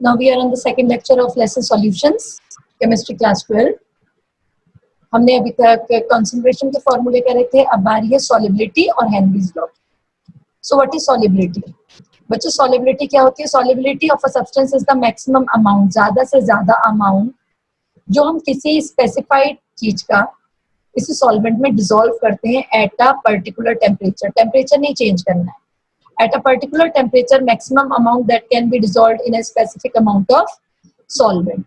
Now we are on the second lecture of lesson solutions, chemistry class 12. हमने अभी तक concentration के फॉर्मूले करे थे, अब बारी है सॉलिबिलिटी और Henry's law. So what is solubility? बच्चों सॉलिबिलिटी क्या होती है? Solubility of a substance is the maximum amount, ज्यादा से ज्यादा अमाउंट जो हम किसी स्पेसिफाइड चीज का किसी सॉल्वेंट में डिसॉल्व करते हैं at a particular temperature. Temperature नहीं चेंज करना है, at a particular temperature maximum amount that can be dissolved in a specific amount of solvent.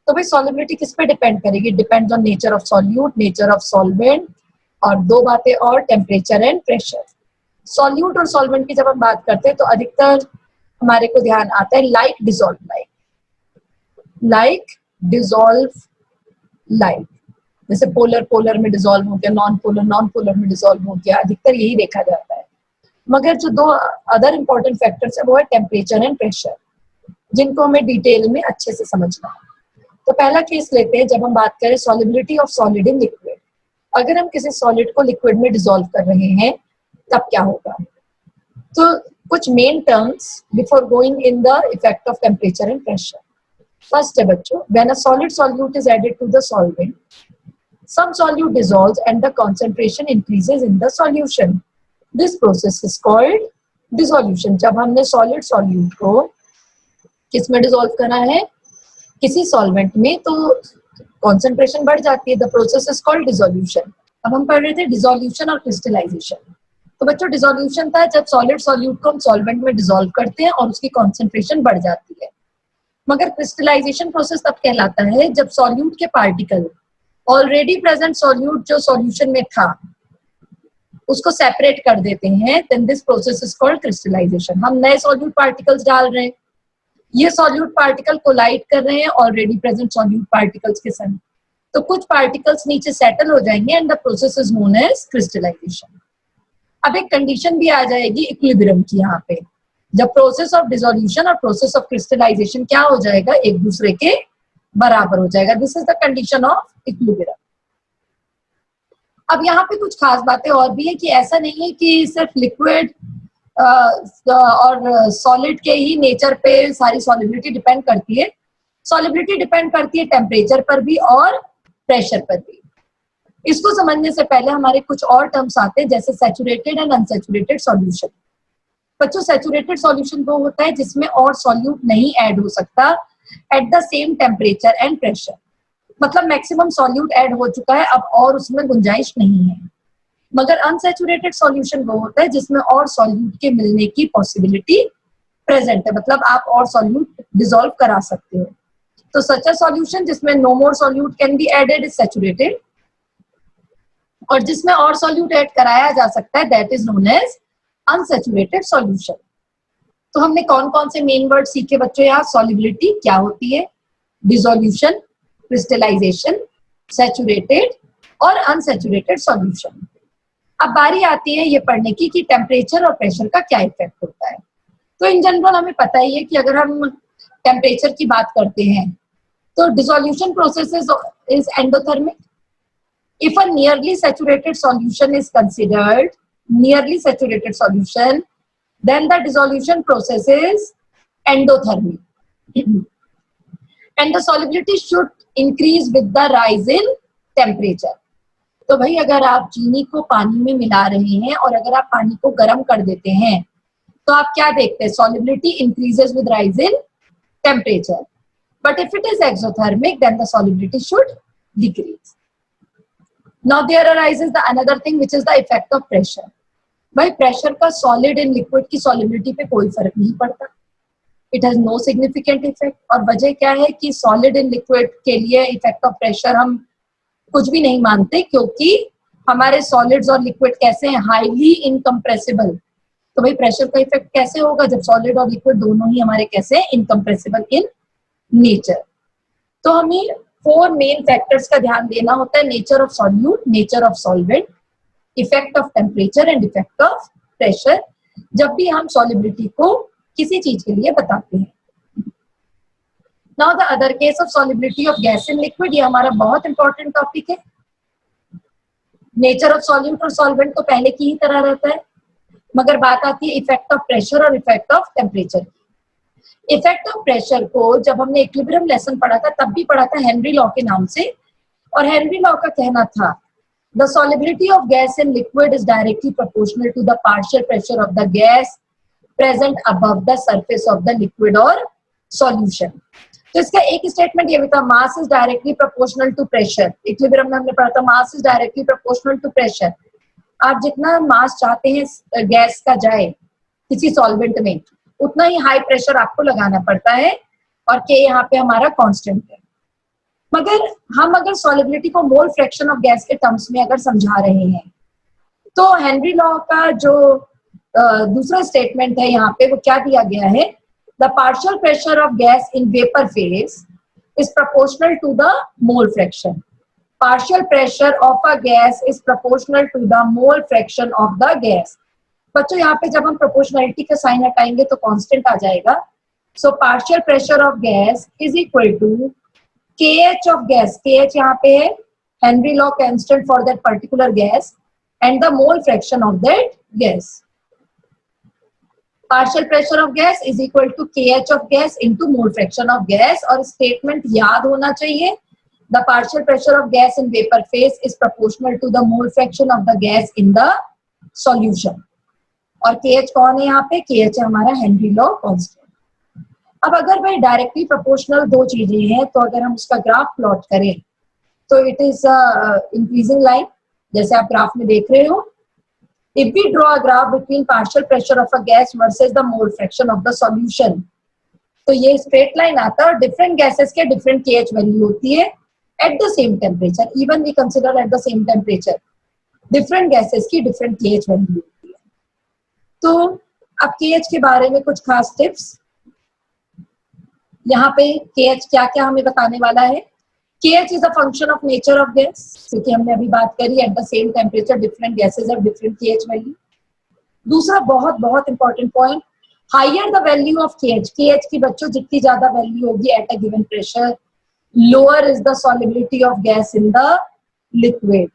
तो भाई solubility किस पे डिपेंड करेगी? Depends on nature of solute, nature of solvent और दो बातें और, टेम्परेचर एंड प्रेशर। सॉल्यूट और सॉल्वेंट की जब हम बात करते हैं तो अधिकतर हमारे को ध्यान आता है लाइक डिसॉल्व लाइक, जैसे पोलर पोलर में डिसॉल्व हो गया, नॉन पोलर में डिसॉल्व हो गया, अधिकतर यही देखा जाता है। मगर जो दो अदर इंपॉर्टेंट फैक्टर्स है वो है टेम्परेचर एंड प्रेशर, जिनको हमें डिटेल में अच्छे से समझना है। तो पहला केस लेते हैं, जब हम बात करें solubility of solid in liquid. अगर हम किसी सॉलिड को लिक्विड में डिसॉल्व कर रहे हैं तब क्या होगा? तो कुछ main terms before going in the effect of temperature and pressure. First है बच्चों, when a solid solute is added to the solvent, some solute dissolves and the concentration increases in the solution. This process is called dissolution. जब हमने solid solute को किस में dissolve करना है? किसी सॉल्वेंट में, तो concentration बढ़ जाती है। The process is called dissolution. अब हम पढ़ रहे थे डिसोल्यूशन और क्रिस्टलाइजेशन। तो बच्चों डिसोल्यूशन था जब सॉलिड सॉल्यूट को हम सॉल्वेंट में डिसॉल्व करते हैं और उसकी कॉन्सेंट्रेशन बढ़ जाती है। मगर क्रिस्टलाइजेशन प्रोसेस तब कहलाता है जब सॉल्यूट के पार्टिकल ऑलरेडी प्रेजेंट सॉल्यूट जो सॉल्यूशन में था उसको सेपरेट कर देते हैं, then this process is called crystallization. हम नए सॉल्यूट पार्टिकल्स डाल रहे हैं, ये सॉल्यूट पार्टिकल कोलाइड कर रहे हैं ऑलरेडी प्रेजेंट सॉल्यूट पार्टिकल्स के संग, तो कुछ पार्टिकल्स नीचे सेटल हो जाएंगे and the process is known as crystallization. अब एक कंडीशन भी आ जाएगी इक्विलिब्रियम की यहाँ पे, जब प्रोसेस ऑफ डिसोल्यूशन और प्रोसेस ऑफ क्रिस्टलाइजेशन क्या हो जाएगा? एक दूसरे के बराबर हो जाएगा। This is the condition of equilibrium. अब यहाँ पे कुछ खास बातें और भी है कि ऐसा नहीं है कि सिर्फ लिक्विड और सॉलिड के ही नेचर पे सारी सॉलिबिलिटी डिपेंड करती है। सॉलिबिलिटी डिपेंड करती है टेम्परेचर पर भी और प्रेशर पर भी। इसको समझने से पहले हमारे कुछ और टर्म्स आते हैं, जैसे सैचुरेटेड एंड अनसैचुरेटेड सॉल्यूशन। बच्चों सैचुरेटेड सॉल्यूशन वो होता है जिसमें और सॉल्यूट नहीं ऐड हो सकता at the same temperature and pressure. मतलब मैक्सिमम सॉल्यूट ऐड हो चुका है, अब और उसमें गुंजाइश नहीं है। मगर अनसैचुरेटेड सॉल्यूशन वो होता है जिसमें और सॉल्यूट के मिलने की पॉसिबिलिटी प्रेजेंट है, मतलब आप और सॉल्यूट डिसॉल्व करा सकते हो। तो सच अ सॉल्यूशन जिसमें no more solute can be added is saturated, और जिसमें और सॉल्यूट ऐड कराया जा सकता है that is known as unsaturated solution. तो हमने कौन कौन से मेन वर्ड सीखे बच्चों यहाँ? सॉलिबिलिटी क्या होती है, डिसोल्यूशन, क्रिस्टलाइजेशन, सैचुरेटेड और अनसैचुरेटेड सॉल्यूशन। अब बारी आती है ये पढ़ने की कि टेम्परेचर और प्रेशर का क्या इफेक्ट होता है। तो इन जनरल हमें पता ही है कि अगर हम टेम्परेचर की बात करते हैं तो dissolution process is endothermic. If a nearly saturated solution is considered nearly saturated solution, then the dissolution process is endothermic and the solubility should increase with the rise in temperature. तो भाई अगर आप चीनी को पानी में मिला रहे हैं और अगर आप पानी को गर्म कर देते हैं तो आप क्या देखते हैं? solubility increases with rise in temperature, but if it is exothermic then the solubility should decrease. Now there arises the another thing which is the effect of pressure. भाई प्रेशर का सॉलिड इन लिक्विड की solubility पे कोई फर्क नहीं पड़ता, it has no significant effect. और वजह क्या है कि सॉलिड इन लिक्विड के लिए इफेक्ट ऑफ प्रेशर हम कुछ भी नहीं मानते, क्योंकि हमारे सॉलिड्स और लिक्विड कैसे हैं? Highly incompressible. तो भाई प्रेशर का इफेक्ट कैसे होगा जब सॉलिड और लिक्विड दोनों ही हमारे कैसे इनकम्प्रेसिबल इन नेचर? तो हमें 4 मेन फैक्टर्स का ध्यान देना होता है: nature of solute, nature of solvent, effect of temperature and effect of pressure, जब भी हम सॉलिबिलिटी को किसी चीज के लिए बताते हैं। Now the other case of solubility of gas in liquid, ये हमारा बहुत इंपॉर्टेंट टॉपिक है। नेचर ऑफ सॉल्यूट और सॉल्वेंट तो पहले की ही तरह रहता है, मगर बात आती है इफेक्ट ऑफ प्रेशर और इफेक्ट ऑफ टेम्परेचर की। इफेक्ट ऑफ प्रेशर को जब हमने इक्विलिब्रियम लेसन पढ़ा था तब भी पढ़ा था हेनरी लॉ के नाम से, और हेनरी लॉ का कहना था the solubility of gas in liquid is directly proportional to the partial pressure of the gas present above the surface of the liquid और सॉल्यूशन। तो इसका एक स्टेटमेंट ये भी था, mass is directly proportional to pressure. Equilibrium में हमने पढ़ा था mass is directly proportional to pressure. आप जितना मास चाहते हैं गैस का जाए किसी सॉल्वेंट में, उतना ही हाई प्रेशर आपको लगाना पड़ता है, और के यहाँ पे हमारा कांस्टेंट है। मगर हम अगर सॉलिबिलिटी को मोल फ्रैक्शन ऑफ गैस के टर्म्स में अगर समझा रहे हैं, तो हेनरी लॉ का जो दूसरा स्टेटमेंट है यहाँ पे वो क्या दिया गया है, the partial pressure of gas in vapour phase is proportional to the mole fraction. partial pressure of a gas is proportional to the mole fraction of the gas। बच्चों यहाँ पे जब हम प्रोपोर्शनलिटी का साइन हटाएंगे तो कांस्टेंट आ जाएगा। So partial pressure of gas is equal to KH of gas, KH यहाँ पे है Henry law constant for that particular gas, and the mole fraction of that gas. Partial pressure of gas is equal to KH of gas into mole fraction of gas. और statement याद होना चाहिए, the partial pressure of gas in vapor phase is proportional to the mole fraction of the gas in the solution। और KH कौन है यहाँ पे, KH है हमारा हेनरी लॉ कांस्टेंट। अब अगर भाई डायरेक्टली प्रोपोर्शनल दो चीजें हैं, तो अगर हम उसका ग्राफ प्लॉट करें तो इट इज इंक्रीजिंग लाइन, जैसे आप ग्राफ में देख रहे हो। If we draw a graph between partial pressure of a gas versus the mole fraction of the solution, तो ये स्ट्रेट लाइन आता है और डिफरेंट गैसेस के डिफरेंट KH वैल्यू होती है at the same temperature, even we consider at the same temperature, different gases की different KH value होती है। तो अब KH के बारे में कुछ खास टिप्स यहाँ पे। KH क्या क्या हमें बताने वाला है। KH is a function of nature of gas, क्योंकि हमने अभी बात करी at the same temperature different gases have different KH value। दूसरा बहुत बहुत important point, higher the value of KH की बच्चों जितनी ज्यादा वैल्यू होगी at a given pressure, lower is the solubility of gas in the liquid।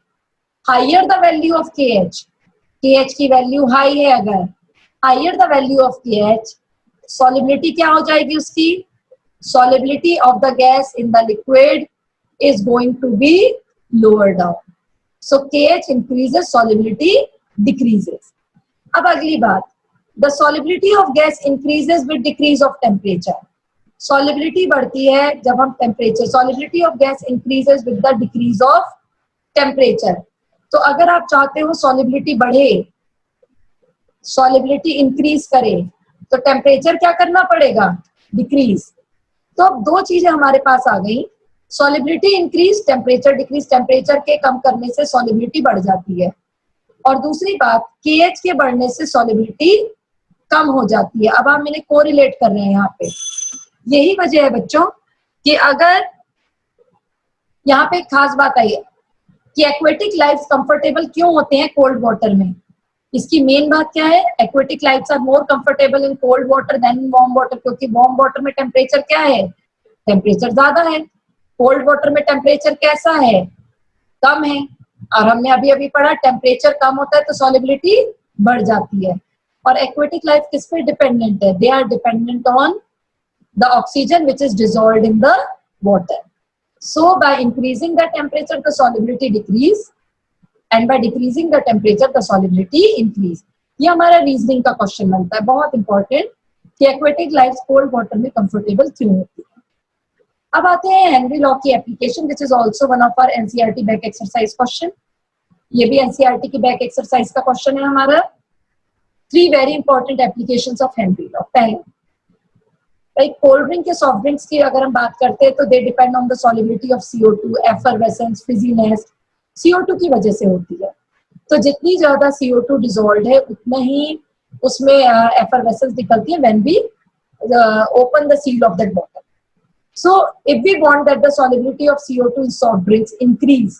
higher the value of KH की value high है, अगर higher the value of KH, solubility क्या हो जाएगी उसकी, solubility of the gas in the liquid is going to be lower down। so KH increases, solubility decreases। अब अगली बात, the solubility of gas increases with decrease of temperature। Solubility बढ़ती है जब हम temperature, solubility of gas increases with the decrease of temperature. तो अगर आप चाहते हो सॉलिबिलिटी बढ़े, सॉलिबिलिटी इंक्रीज करे, तो टेम्परेचर क्या करना पड़ेगा, डिक्रीज। तो अब दो चीजें हमारे पास आ गई, solubility increase, temperature decrease. Temperature के कम करने से सॉलिबिलिटी बढ़ जाती है, और दूसरी बात KH के बढ़ने से सॉलिबिलिटी कम हो जाती है। अब हम इन्हें कोरिलेट कर रहे हैं यहाँ पे। यही वजह है बच्चों कि अगर यहाँ पे खास बात आई है कि एक्वेटिक लाइफ्स कंफर्टेबल क्यों होते हैं कोल्ड वाटर में। इसकी मेन बात क्या है, aquatic lifes are more comfortable in cold water than in warm water, क्योंकि वार्म वाटर में टेम्परेचर क्या है, टेम्परेचर ज्यादा है। कोल्ड वाटर में टेम्परेचर कैसा है, कम है। और हमने अभी अभी पढ़ा टेम्परेचर कम होता है तो सॉलिबिलिटी बढ़ जाती है। और एक्वेटिक लाइफ किस पे डिपेंडेंट है, they are dependent on the oxygen which is dissolved in the water। so by increasing the temperature the solubility decrease, and by decreasing the temperature the solubility increase। ये हमारा reasoning का question बनता है, बहुत important, कि aquatic life cold water में comfortable क्यों होती है। अब आते हैं हेनरी लॉ की application, which is also one of our NCERT back exercise question. ये भी NCERT की बैक एक्सरसाइज का क्वेश्चन है हमारा। 3 very important applications of Henry law. पहले कोल्ड ड्रिंक के सॉफ्ट ड्रिंक्स की अगर हम बात करते हैं तो they depend on the solubility of CO2, effervescence, fizziness, CO2 की वजह से होती है। तो जितनी ज्यादा CO2 डिसॉल्व्ड है उतना ही उसमें एफरवेसेंस निकलती है when we open the seal of that bottle. So if we want that the solubility of CO2 in soft drinks increase,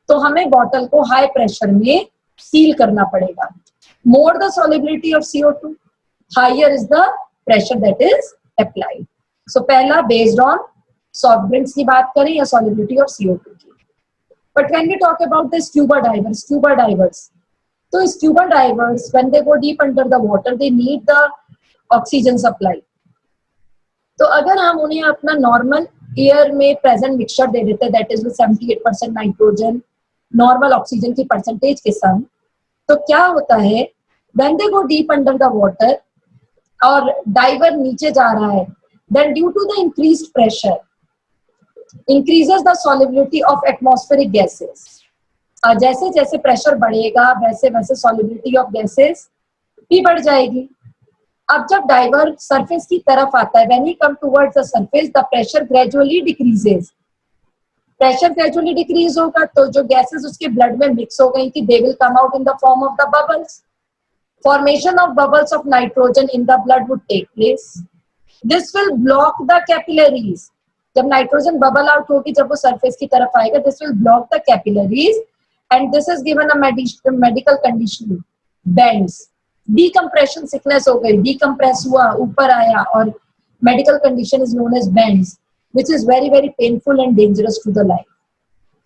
तो हमें बॉटल को हाई प्रेशर में सील करना पड़ेगा। More the solubility of CO2, higher is the pressure that is applied. So पहला based on soft drinks की बात करें या सॉलिबिलिटी ऑफ CO2 की। But when we talk about the scuba divers, तो scuba divers when they go deep under the water they need the oxygen supply. तो अगर हम उन्हें अपना नॉर्मल एयर में प्रेजेंट मिक्सचर दे देते, that is 78% nitrogen normal oxygen की परसेंटेज के संग, तो क्या होता है, when they go deep under the water और डाइवर नीचे जा रहा है, then due to the increased pressure increases the solubility of atmospheric gases. जैसे जैसे प्रेशर बढ़ेगा वैसे वैसे सॉल्युबिलिटी ऑफ गैसेस भी बढ़ जाएगी। अब जब डाइवर सरफेस की तरफ आता है, when he come towards the surface, the pressure gradually decreases. Pressure gradually decrease होगा तो जो गैसेस उसके ब्लड में मिक्स हो गई थी, they will come out in the form of the bubbles. Formation of bubbles of nitrogen in the blood would take place. This will block the capillaries. जब nitrogen bubble out होगी, जब वो surface की तरफ आएगा, this will block the capillaries and this is given a medical condition, bends. Decompression sickness हो गई, decompress हुआ, ऊपर आया, और medical condition is known as bends, which is very very painful and dangerous to the life.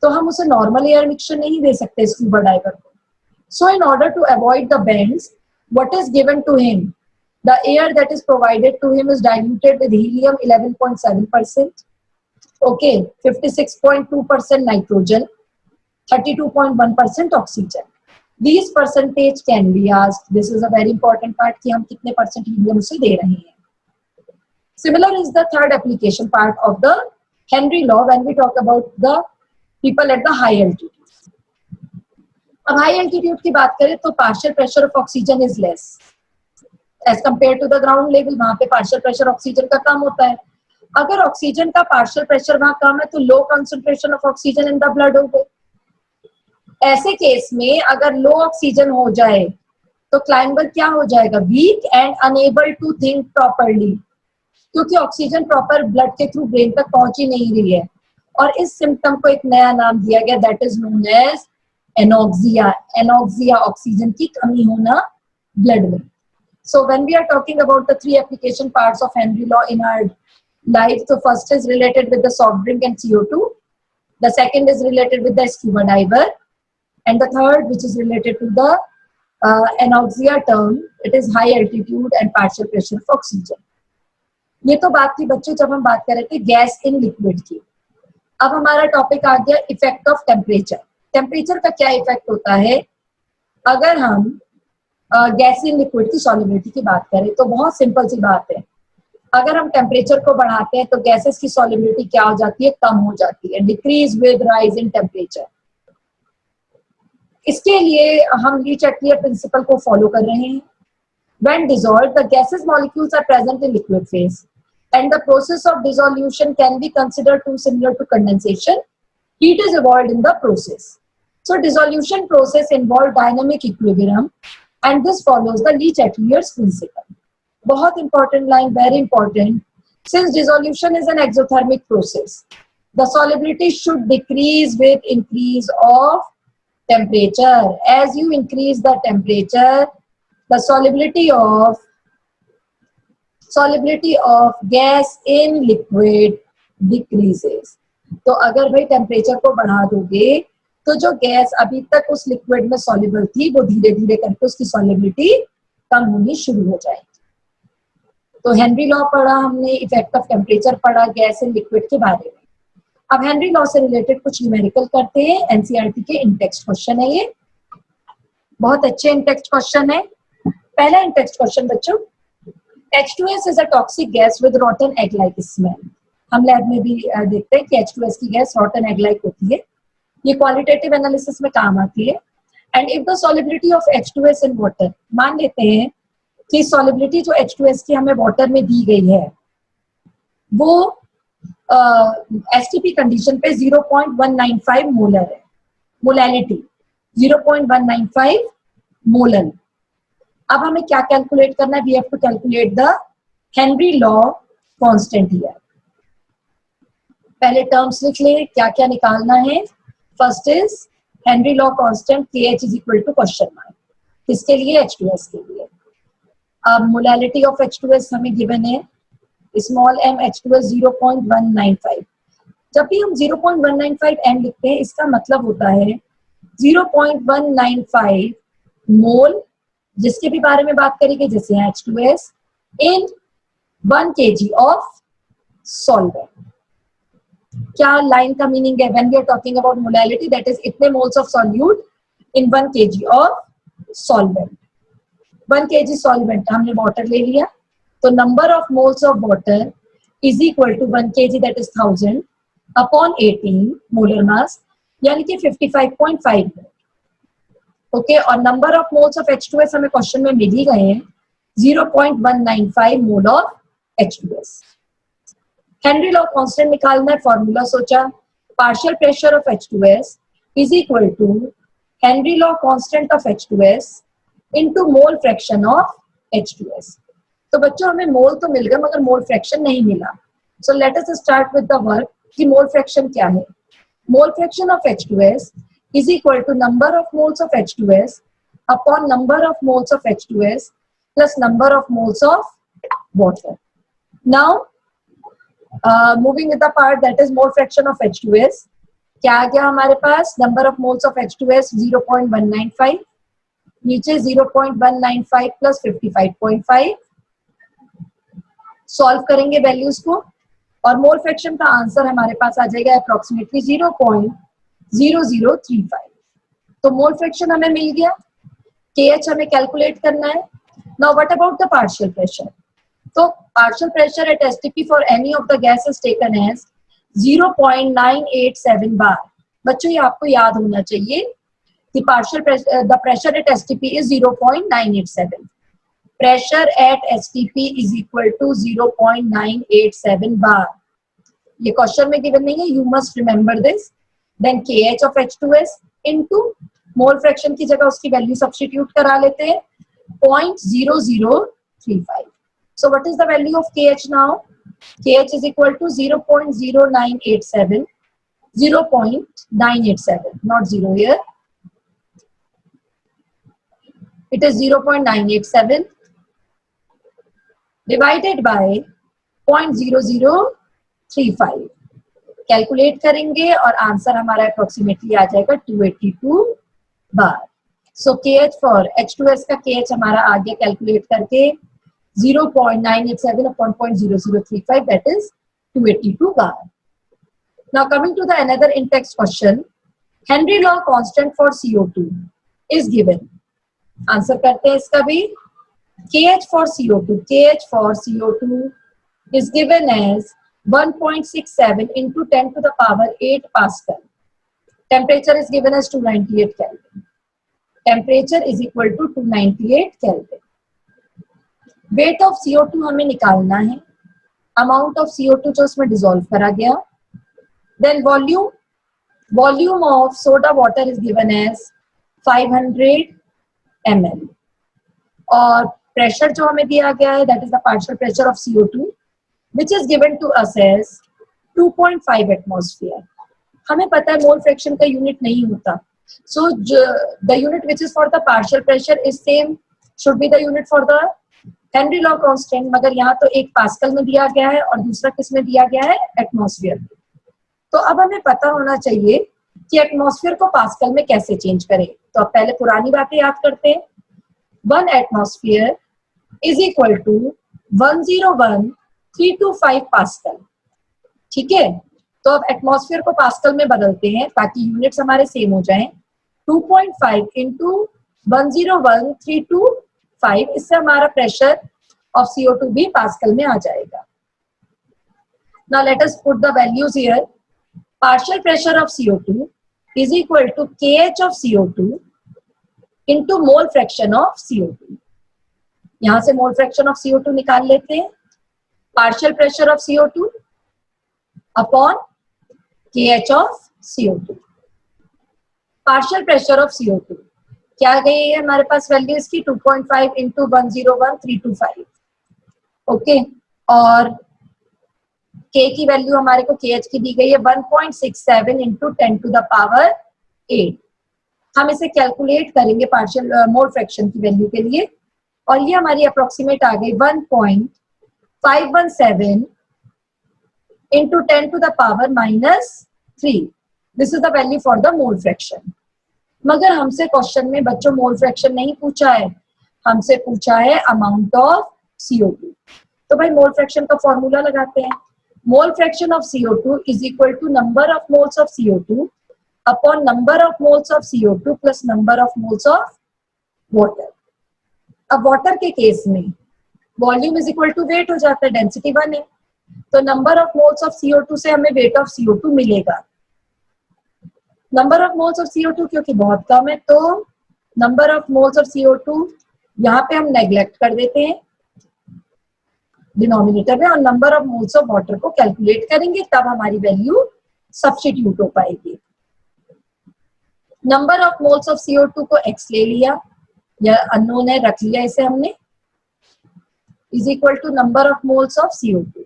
तो हम उसे normal air mixture नहीं दे सकते स्कूबा डाइवर को. So in order to avoid the bends, what is given to him? The air that is provided to him is diluted with helium 11.7%, okay, 56.2% nitrogen, 32.1% oxygen. These percentage can be asked. This is a very important part कि हम कितने percent helium उसे दे रहे हैं. Similar is the third application part of the Henry law when we talk about the people at the high altitude. अब high altitude की बात करें तो partial pressure of oxygen is less as compare to the ground level. वहां पे partial pressure oxygen का कम होता है. अगर ऑक्सीजन का पार्शियल प्रेशर वहां कम है तो low concentration of oxygen in the blood हो गए. ऐसे केस में अगर लो ऑक्सीजन हो जाए तो क्लाइंबर क्या हो जाएगा, weak and unable to think properly, क्योंकि ऑक्सीजन प्रॉपर ब्लड के थ्रू ब्रेन तक पहुंच ही नहीं रही है. और इस सिम्टम को एक नया नाम दिया गया, that is known as anoxia. Anoxia oxygen की कमी होना ब्लड में. So when we are talking about the three application parts of Henry law in our life, so first is related with the soft drink and CO2, the second is related with the scuba diver, and the third, which is related to the anoxia term, it is high altitude and partial pressure of oxygen. ये तो बात थी बच्चों जब हम बात कर रहे थे गैस इन लिक्विड की. अब हमारा टॉपिक आ गया इफेक्ट ऑफ टेम्परेचर. टेम्परेचर का क्या इफेक्ट होता है अगर हम गैस इन लिक्विड की सॉल्युबिलिटी की बात करें तो बहुत सिंपल सी बात है. अगर हम टेम्परेचर को बढ़ाते हैं तो गैसेस की सॉल्युबिलिटी क्या हो जाती है, कम हो जाती है, decrease with rise in temperature. इसके लिए हम ली चटलियर प्रिंसिपल को फॉलो कर रहे हैं. When dissolved, the gases molecules are present in liquid phase, and the process of dissolution can be considered too similar to condensation. Heat is evolved in the process. So dissolution process involve dynamic equilibrium, and this follows the Lee-Chatelier's principle. बहुत important line, very important. Since dissolution is an exothermic process, the solubility should decrease with increase of temperature. As you increase the temperature, the solubility of gas in liquid decreases. तो अगर भाई temperature को बढ़ा दोगे तो जो gas अभी तक उस लिक्विड में सॉल्युबल थी वो धीरे धीरे करके उसकी सॉल्युबिलिटी कम होनी शुरू हो जाएगी. तो हेनरी लॉ पढ़ा हमने, इफेक्ट ऑफ टेम्परेचर पढ़ा, गैस इन लिक्विड के बारे में. अब हेनरी लॉ से रिलेटेड कुछ न्यूमेरिकल करते हैं. एनसीईआरटी के इन-टेक्स्ट क्वेश्चन है, ये बहुत अच्छे इन-टेक्स्ट क्वेश्चन है. पहला इन-टेक्स्ट क्वेश्चन बच्चों, H2S is a toxic gas with rotten egg-like smell. हम लैब में भी देखते हैं कि H2S की गैस rotten egg-like होती है. ये क्वालिटेटिव एनालिसिस में काम आती है. And if the solubility of H2S in water, मान लेते हैं कि सॉल्युबिलिटी जो H2S की हमें वाटर में दी गई है वो एसटीपी कंडीशन पे 0.195 मोलर है. Molality 0.195 molar. अब हमें क्या कैलकुलेट करना है, we have to calculate the Henry law constant here. पहले टर्म्स लिख ले, क्या क्या निकालना है. First is Henry law constant KH is equal to question mark. किसके लिए, H2S के लिए. अब मोलैलिटी ऑफ H2S हमें गिवन है स्मॉल m H2S 0.195. जब भी हम 0.195 m लिखते हैं इसका मतलब होता है 0.195 मोल, जिसके भी बारे में बात करेंगे जैसे H2S, in 1 kg of solvent. क्या लाइन का मीनिंग है? When we are talking about molality, that is इतने moles of solute in 1 kg of solvent. 1 kg solvent हमने वाटर ले लिया, तो number of moles of water is equal to 1 kg that is 1000 upon 18 molar mass, यानी कि 55.5. Okay, और number of moles of H2S हमें question में मिल ही गए हैं, 0.195 mole of H2S. Henry law constant निकालना है, फॉर्मूला सोचा, partial pressure of H2S is equal to Henry law constant of H2S into mole fraction of H2S. तो बच्चों हमें मोल तो मिल गया मगर मोल फ्रैक्शन नहीं मिला. So let us start with the work कि मोल फ्रैक्शन क्या है. मोल fraction of H2S is equal to number of moles of H2S upon number of moles of H2S plus number of moles of water. Now, moving with the part that is mole fraction of H2S, क्या आ गया हमारे पास? number of moles of H2S 0.195, नीचे 0.195 plus 55.5. Solve करेंगे values को और mole fraction का answer हमारे पास आ जाएगा अप्रोक्सीमेटली 0.0035. तो मोल फ्रैक्शन हमें मिल गया. KH हमें कैलकुलेट करना है. Now what about the partial pressure? तो partial pressure at STP for any of the gas is taken as 0.987 bar. बच्चों ये आपको याद होना चाहिए कि partial the pressure at STP is 0.987. Pressure at STP is equal to 0.987 bar. ये question में गिवन नहीं है, you must remember this. Then KH of H2S into mole fraction की जगह उसकी वैल्यू सब्स्टिट्यूट करा लेते हैं 0.0035. So what is the value of KH now? KH is equal to 0.0987, 0.987, not 0 here. It is 0.987 divided by 0.0035. Calculate करेंगे और answer हमारा approximately आ जाएगा 282 बार. सो KH फॉर H2S का KH हमारा आ गया कैलकुलेट करके 0.987 upon 0.0035, that is 282 bar. Now coming to the another in-text question, Henry law constant for CO2 is given. Answer करते हैं इसका भी. KH for CO2 is given as 1.67 into 10 to the power 8 Pascal. Temperature is given as 298 Kelvin. Temperature is equal to 298 Kelvin. Weight of CO2 हमें निकालना है. Amount of CO2 जो उसमें dissolve करा गया. Then volume of soda water is given as 500 ml. और pressure जो हमें दिया गया है that is the partial pressure of CO2, which is given to us as 2.5 atmosphere. हमें पता है मोल फ्रैक्शन का यूनिट नहीं होता, so the unit which is for the partial pressure is same should be the unit for the Henry law constant. मगर यहाँ तो एक पास्कल में दिया गया है और दूसरा किस में दिया गया है? एटमॉस्फेयर में. तो अब हमें पता होना चाहिए कि एटमॉस्फेयर को पास्कल में कैसे चेंज करें. तो अब पहले पुरानी बातें याद करते हैं. 1 atmosphere is equal to 101,325 pascal. ठीक है, तो अब एटमॉस्फेयर को पास्कल में बदलते हैं ताकि यूनिट्स हमारे सेम हो जाएं. 2.5 into 101,325, इससे हमारा प्रेशर ऑफ CO2 भी पास्कल में आ जाएगा. Now let us put the values here. Partial pressure of CO2 is equal to KH of CO2 into mole fraction of CO2. यहां से मोल फ्रैक्शन ऑफ CO2 निकाल लेते हैं. Partial pressure of CO2 upon KH of CO2. Partial pressure of CO2 क्या गई है हमारे पास value इसकी? 2.5 into 101,325. ओके, और K की वैल्यू हमारे को KH की दी गई है 1.67 into 10 to the power 8. हम इसे कैलकुलेट करेंगे पार्शियल मोल फ्रैक्शन की वैल्यू के लिए और ये हमारी अप्रोक्सीमेट आ गई 1.517 into 10 to the power -3. This is the value for the mole fraction. मगर हमसे क्वेश्चन में बच्चों मोल फ्रैक्शन नहीं पूछा है, हमसे पूछा है अमाउंट ऑफ CO2. तो भाई मोल फ्रैक्शन का फॉर्मूला लगाते हैं. Mole fraction of CO2 is equal to number of moles of CO2 upon number of moles of CO2 plus number of moles of water. अब वाटर के case में volume is equal to weight हो जाता है, density 1 है, तो number of moles of CO2 से हमें वेट ऑफ CO2 मिलेगा. Number of moles of CO2 क्योंकि बहुत कम है, तो number of moles of CO2 यहाँ पे हम नेग्लेक्ट कर देते हैं डिनोमिनेटर में, और number of moles of water को कैलकुलेट करेंगे, तब हमारी वैल्यू सब्स्टिट्यूट हो पाएगी. Number of moles of CO2 को x ले लिया, या अननोन है रख लिया इसे हमने, is equal to number of moles of CO2.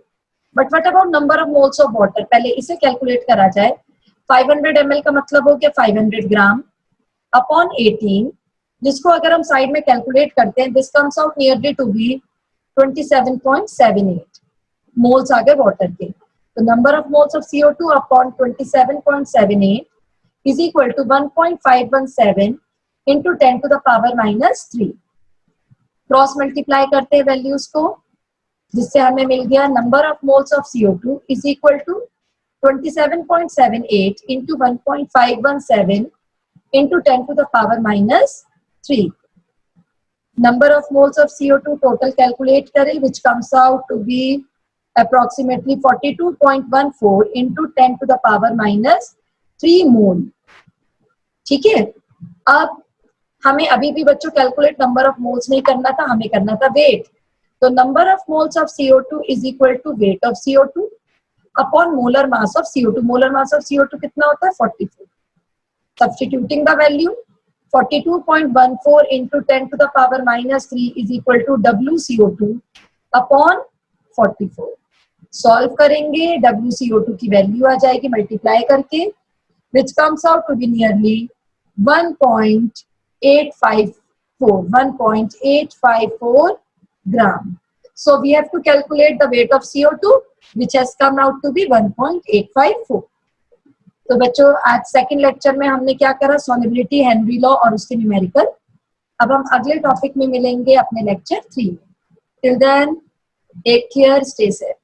But what about number of moles of water, पहले इसे कैलकुलेट करा जाए. 500 ml का मतलब हो गया 500 ग्राम अपॉन 18, जिसको अगर हम साइड में कैलकुलेट करते हैं, this comes out nearly to be 27.78 moles आ गए वाटर के. तो number of moles of CO2 upon 27.78 is equal to 1.517 into 10 to the power minus 3. Cross multiply करते हैं वैल्यूज को, जिससे हमें मिल गया number of moles of CO2 is equal to 27.78 into 1.517 into 10 to the power minus 3. Number of moles of CO2 total calculate करें, which comes out to be approximately 42.14 into 10 to the power minus 3 mole. ठीक है. अब हमें अभी भी बच्चों calculate number of moles नहीं करना था, हमें करना था वेट. तो number of moles of CO2 is equal to weight of CO2 upon molar mass of CO2. Molar mass of CO2 कितना होता है? 44. Substituting the value 42.14 into 10 to the power minus 3 is equal to WCO2 upon 44. Solve करेंगे, WCO2 की value आ जाएगी multiply करके, which comes out to be nearly 1.854 gram. So we have to calculate the weight of CO2, which has come out to be 1.854. तो बच्चों आज second lecture में हमने क्या करा? सॉल्युबिलिटी, हेनरी लॉ और उसके न्यूमेरिकल. अब हम अगले टॉपिक में मिलेंगे अपने लेक्चर 3 में. Till then take care, stay safe.